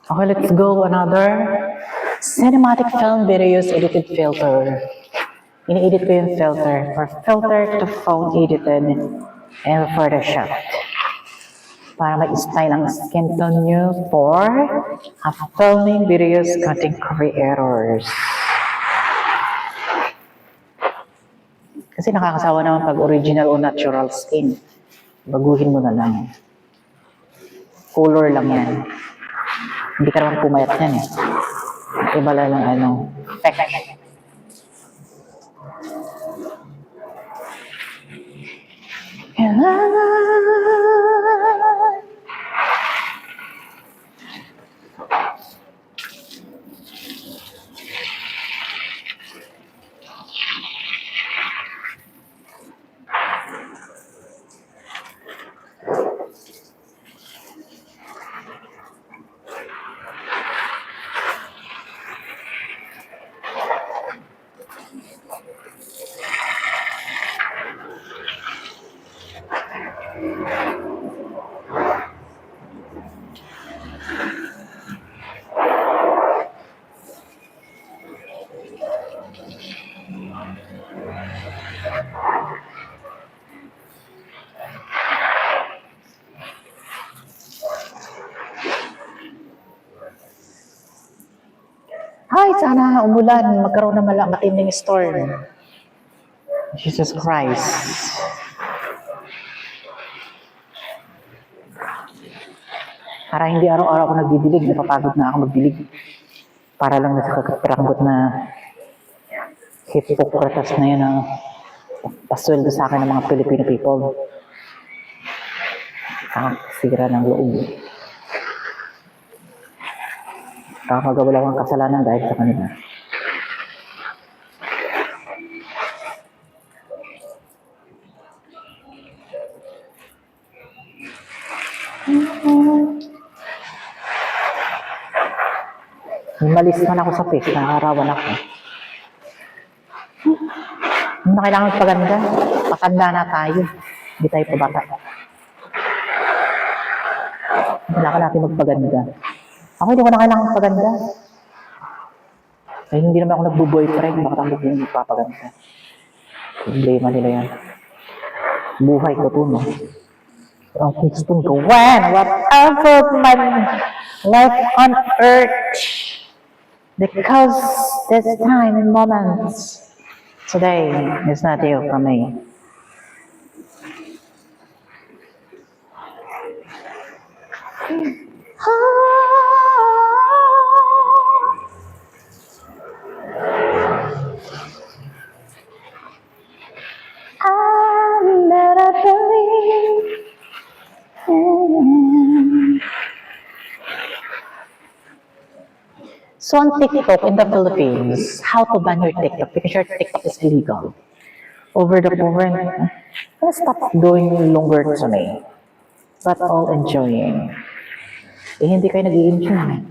Okay, let's go. Another cinematic film videos edited filter. Ini-edit ko yung filter. For filter to phone edited and Photoshop. Para mag-style ang skin tone nyo for filming videos content creators. Kasi nakakasawa naman pag original o natural skin. Baguhin mo na lang. Color lang yan. Hindi ka naman pumayat yan eh. Iba lang ng effect. Hi, sana umulan, magkaroon na matinding storm. Jesus Christ. Para hindi araw-araw ako nagbibilig, napapagod na ako magbilig. Para lang nasa kakaperanggot na Hippocrates na yun ang pasweldo sa akin ng mga Filipino people. Sira ng loob. Kakagawa lang ang kasalanan dahil sa kanila. Malis man ako sa face, nakakarawan ako. Hindi na kailangan magpaganda. Patanda na tayo. Hindi tayo pabata. Kailangan natin magpaganda. Ako hindi ko na kailangan magpaganda. Ay, hindi naman ako nagbo-boyfriend. Bakit ako hindi magpapaganda? Problema nila yan. Buhay ko to, no? Ang gustong gawin, whatever my life on earth. Because this time and moments today is not here for me. I'm better believe. So on TikTok in the Philippines, how to ban your TikTok because your TikTok is illegal. Over the moment, stop doing longer to me, but all enjoying. Hindi kayo nag-i-enjoy.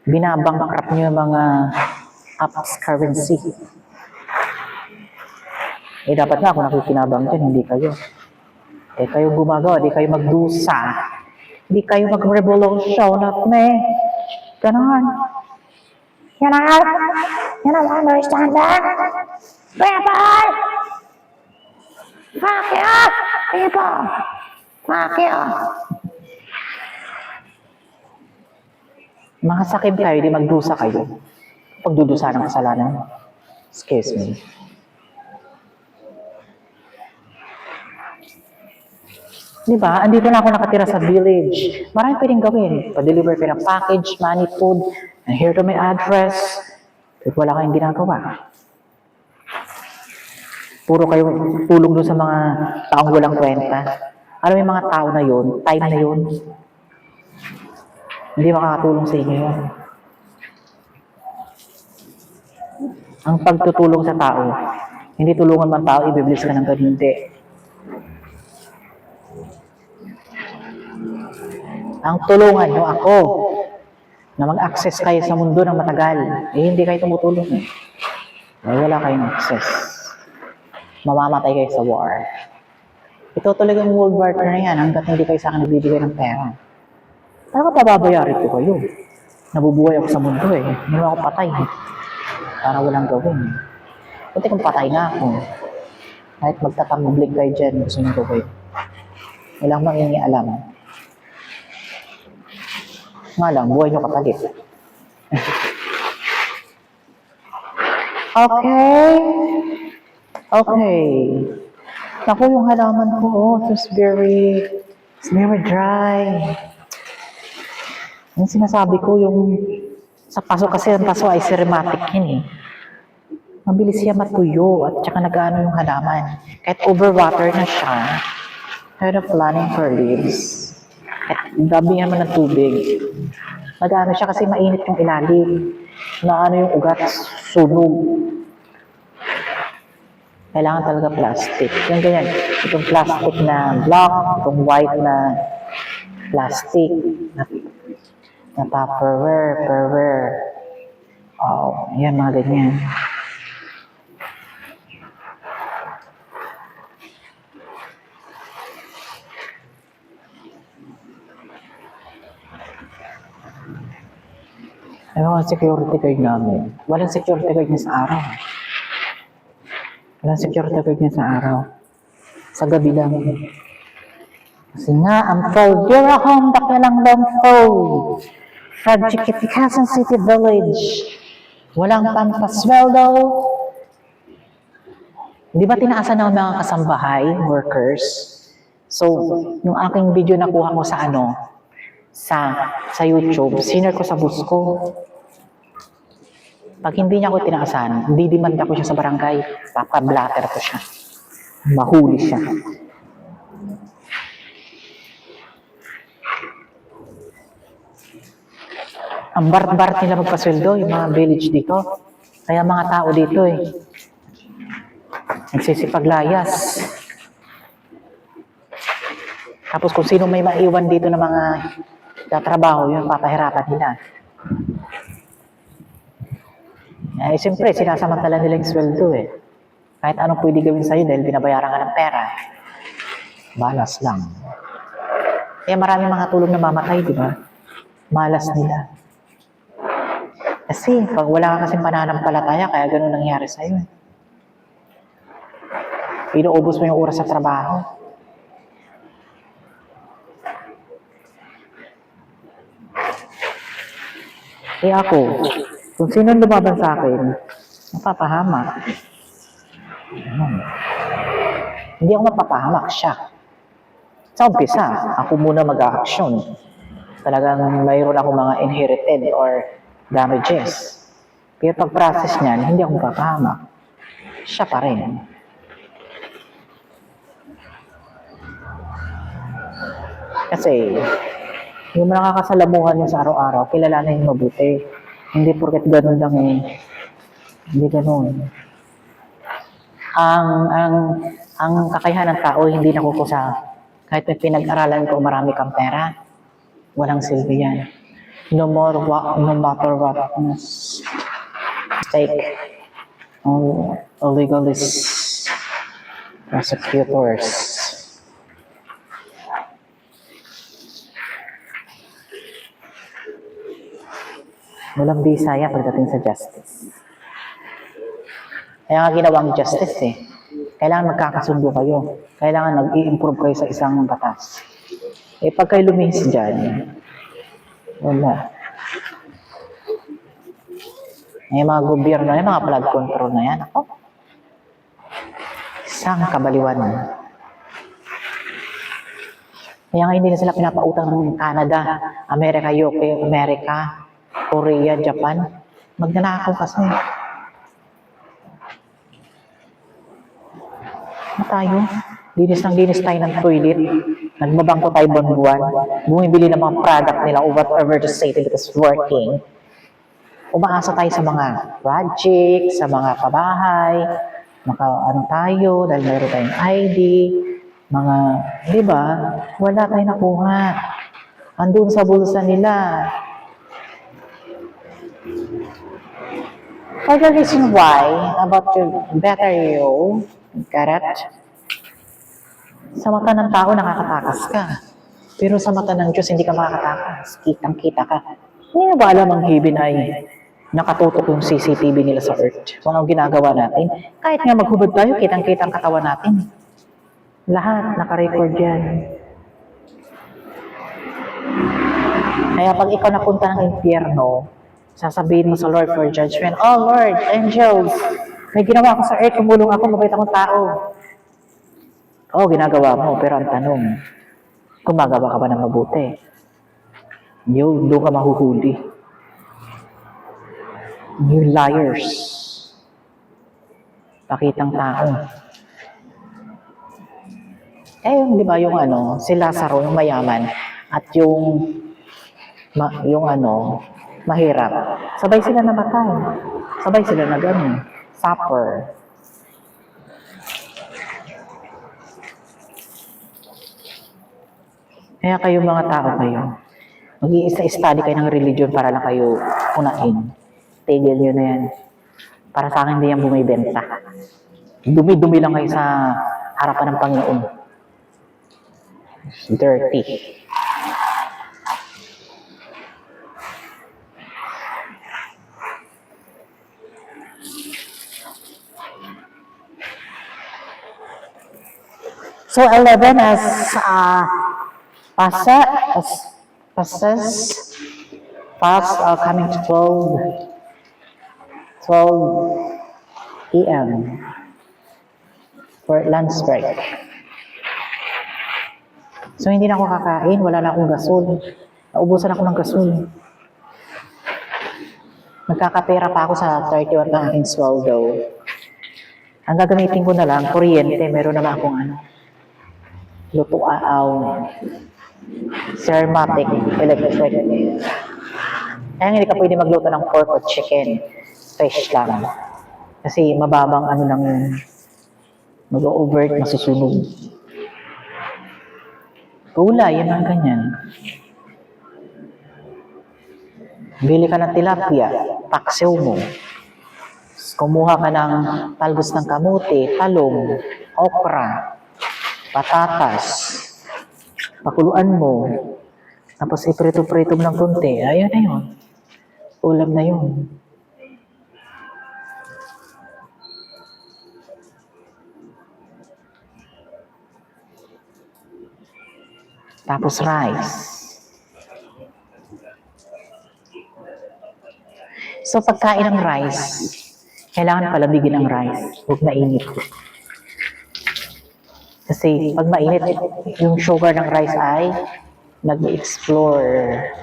Binabangkrap nyo yung mga apps currency. Dapat nga ako nakikinabang dyan, hindi kayo. Kayo gumagawa, di kayo magdusa. Di kayo mag-revolution at me. Ganon. You don't understand that? People! Fuck you! People! Fuck you! Mga sakib kayo, di magdusa kayo. Pagdudusa ng kasalanan. Excuse me. Diba? Andito na ako nakatira sa village. Marami pwedeng gawin. Pa-deliver kayo ng package, money, food, and here to my address. Pero wala kayong ginagawa. Puro kayo tulong doon sa mga taong walang kwenta. Alam mo yung mga tao na yun, time na yun. Hindi makakatulong sa inyo yun. Ang pagtutulong sa tao, hindi tulungan man tao, ibiblis ka ng hindi. Ang tulungan nyo ako na mag-access kayo sa mundo ng matagal. Hindi kayo tumutulong. Wala kayong access. Mamamatay kayo sa war. Itutuloy ang World War III na yan hanggat hindi kayo sa akin nagbibigay ng pera. Talaga pababayarin ko kayo. nabubuhay ako sa mundo eh. Hindi mo ako patay. Para walang gawin. Buti kung patay na ako. Kahit magtatambling kayo dyan, gusto nyo gawin. Walang mangingialam. Nga lang, buhay nyo kapalit. Okay. Okay. Naku, yung halaman ko, it's very dry. Yung sinasabi ko, yung sa paso kasi, ang paso ay ceramatic yun eh. Mabilis siya matuyo at saka nag-ano yung halaman. Kahit overwater na siya, kind of planning for leaves. At gabihan mo ng tubig. Nag-ano siya kasi mainit yung ilalim. Na ano yung ugat, sunog. Kailangan talaga plastic. Yung ganyan, itong plastic na block, itong white na plastic na Tupperware. Oh, yan mga ganyan. Ano ang security guard namin? Walang security guard niya sa araw. Walang security guard niya sa araw. Sa gabi lang. Kasi nga, ang fold. You're a home, dakilang long fold. From Quezon City Village. Walang pampasweldo. Di ba tinaasan ng mga kasambahay, workers? So, yung aking video nakuha ko sa sa YouTube, sinare ko sa bus ko. Pag hindi niya ako tinaasan, didimanda ko siya sa barangay, papablatter ko siya. Mahuli siya. Ang bart-bart nila magpasweldo, yung mga village dito. Kaya mga tao dito nagsisipaglayas. Tapos kung sino may maiwan dito ng mga tatrabaho, yun papahirapan nila. Eh, siyempre, sinasamantala nila yung sweldo eh. Kahit anong pwede gawin sa'yo dahil binabayaran ka ng pera. Balas lang. Kaya maraming mga tulong na mamatay, di ba? Malas nila. Kasi, pag wala ka kasing pananampalataya, kaya ganun nangyari sa'yo eh. Inuubos mo yung oras sa trabaho. Eh ako, kung sino lumaban sa akin, mapapahamak. Hindi ako mapapahamak, siya. Sa umpisa, ako muna mag-a-action. Talagang mayroon ako mga inherited or damages. Pero pag-process niyan, hindi ako mapapahamak. Siya pa rin. Kasi, yung mga nakakasalamuhan nyo sa araw-araw, kilalanin nyo mabuti. Hindi porket ganun lang eh. Hindi ganun. Ang kakayahan ng tao, hindi nakukusa. Kahit may pinag-aralan ko, marami kang pera, walang silbi yan. No matter what, take legalist prosecutors. Walang bisaya pagdating sa justice. Kaya nga ginawang justice eh. Kailangan magkakasundo kayo. Kailangan nag-i-improve kayo sa isang batas. Eh pag kayo lumihis dyan, wala. May mga gobyerno na, mga flood control na yan. Ako, isang kabaliwan. Kaya nga hindi na sila pinapautang ng Canada, Amerika, UK, Amerika, Korea, Japan. Magnanakaw kasi. Ano tayo? Linis tayo ng toilet. Nagbabangko tayo buwan-buwan. Bumibili ng mga product nila or whatever to say that is working. Umaasa tayo sa mga project, sa mga pabahay, ano tayo, dahil mayroon tayong ID, mga, di ba? Wala tayong nakuha. Andun sa bulsa nila. For the reason why, about your better you, correct? Sa mata ng tao, nakakatakas ka. Pero sa mata ng Diyos, hindi ka makakatakas. Kitang-kita ka. Hindi na ba alam ang heaven ay nakatutok yung CCTV nila sa Earth? Kung anong ginagawa natin. Kahit nga maghubad tayo, kitang-kitang katawan natin. Lahat, nakarecord yan. Kaya pag ikaw napunta ng impyerno, sasabihin mo sa Lord for judgment, oh Lord, angels, may ginawa ako sa earth, tumulong ako, mabait akong tao. Oo, ginagawa mo, pero ang tanong, gumagawa ka ba ng mabuti? Yun, doon ka mahuhuli. You liars. Pakitang tao. Eh, di ba yung ano, si Lazaro, yung mayaman, at yung mahirap. Sabay sila namatay. Sabay sila na gano'n. Supper. Kaya kayo mga tao kayo, mag-i-study kayo ng religion para lang kayo unahin. Tigil nyo na yan. Para sa akin, hindi yan bumibenta. Dumi-dumi lang kayo sa harapan ng Panginoon. Dirty. So 11 as past coming to 12 p.m. for lunch break. So hindi na ako kakain, wala na akong gasol. Naubusan ako ng gasol. Nagkakapera pa ako sa 31 ng aking sweldo. Ang gagamitin ko na lang, kuryente, meron naman akong ceramatic electric. Kaya hindi ka pwede magluto ng pork or chicken. Fresh lang. Kasi mababang lang yun. Mag-overt, masusunog. Gulay, yan ang ganyan. Bili ka ng tilapia, paksiw mo. Kumuha ka ng talbos ng kamote, talong, okra, patatas, pakuluan mo, tapos iprito-prito mo ng konti, ayun na yun. Ulam na yun. Tapos rice. So pagkain ng rice, kailangan palamigin ang rice, huwag mainit. Kasi pag mainit, yung sugar ng rice ay nag-explore,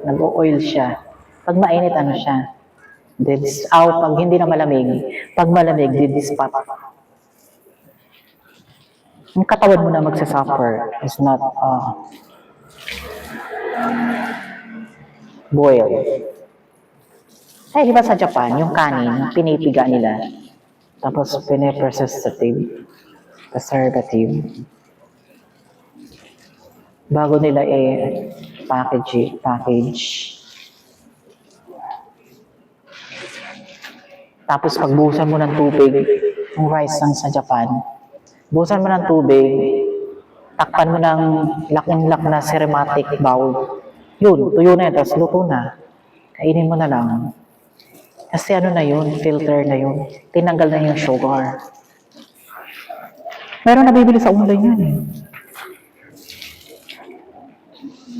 nag-oil siya. Pag mainit, siya? Pag hindi na malamig, pag malamig, didispat. Yung katawan mo na magsasuffer is not boiled. Ay, di ba sa Japan, yung kanin, pinipiga nila. Tapos, preservative. Bago nila package. Tapos, pagbuhusan mo ng tubig, yung rice lang sa Japan, buhusan mo ng tubig, takpan mo ng laking-lak na ceramatic bowl. Yun, tuyo na yun, tapos luto na. Kainin mo na lang. Kasi na yun, filter na yun. Tinanggal na yung sugar. Meron nabibili sa online yun eh.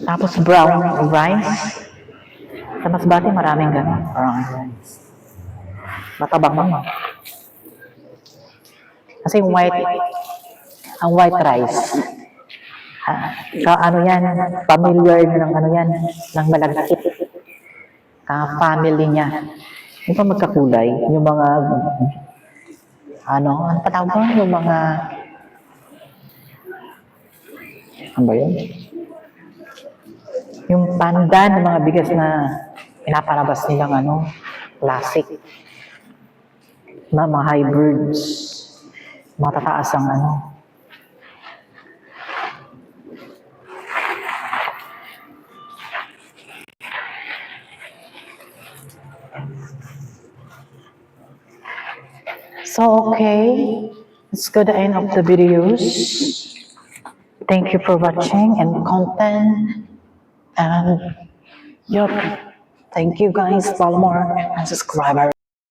Tapos brown rice. Sa Masbate, maraming gano'n. Brown rice. Matabang naman. Kasi yung white rice, familiar ng malagkit. Family niya. Yung pa magkakulay, yung mga, ano patawag ko? Yung mga, ano ba yun? Yung pandan ng mga bigas na pinapalabas nilang classic. Mga hybrids. Matataas ang So, okay. Let's go to the end of the videos. Thank you for watching and content. And Yup. Thank you guys. Follow more and subscribe.